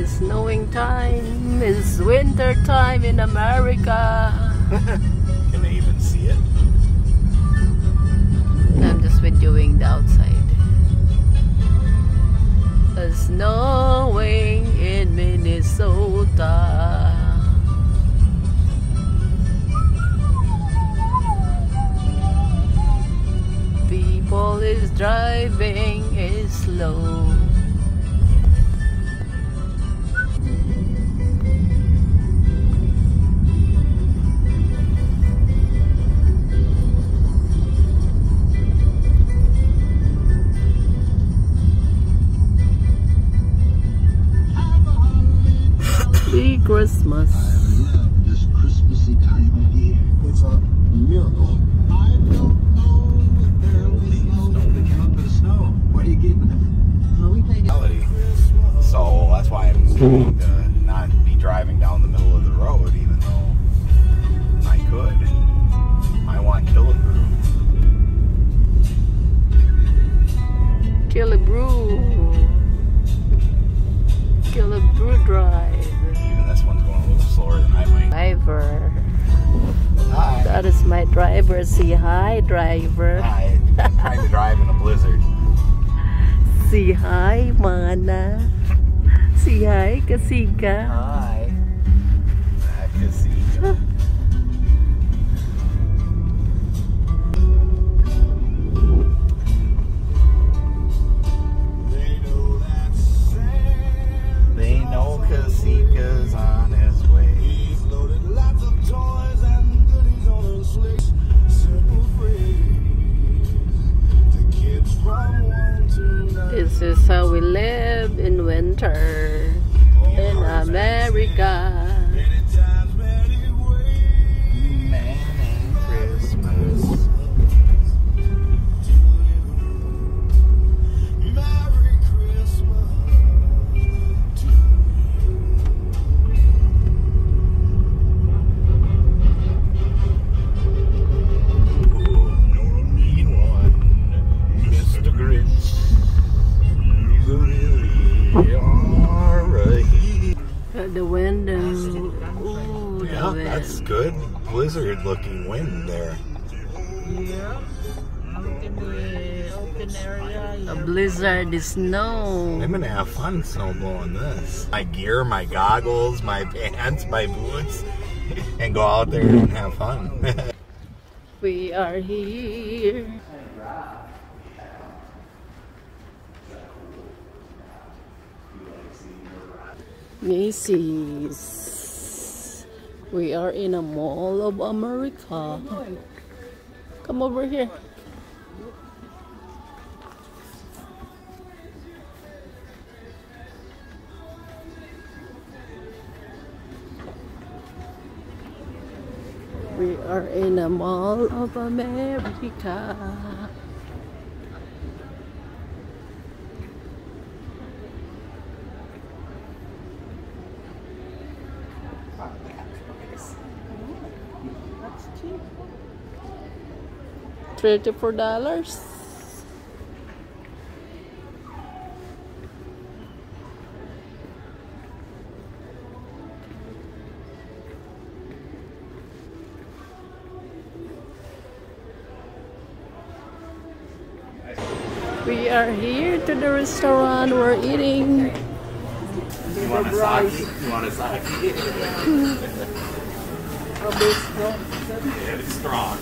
It's snowing time. It's winter time in America. Can they even see it? I'm just videoing the outside. It's snowing in Minnesota. People is driving is slow. Christmas. I love this Christmassy time of year. It's a miracle. I don't know if there will be snow. They came up with the snow. What are you giving them? Well, we think So that's why I'm going to not be driving down the middle of the road, even though I could. I want Killebrew. Killebrew. Killebrew drive. This one's going a little slower than I might. Driver. Hi. That is my driver. Say hi, driver. Hi. I'm trying to drive in a blizzard. Say hi, mana. Say hi, Kasika. Hi. Kasika. They know Kasika's on his way. He's loaded lots of toys and goodies on his sleigh. Simple phrase to kids from 1 to 9. This is how we live in winter in America. Many times, many ways. Manning Christmas. Merry Christmas. At the window. Ooh, the Yeah, wind. that's good. Blizzard looking wind there. Yeah. Out in the open area. A blizzard is snow. I'm gonna have fun snow blowing this. My gear, my goggles, my pants, my boots, and go out there and have fun. We are here. Macy's. We are in a mall of America. Come over here. We are in a mall of America. That's cheap. $34. We are here to the restaurant. We're eating. You want a sake? You want a sake? A bit strong. It's strong.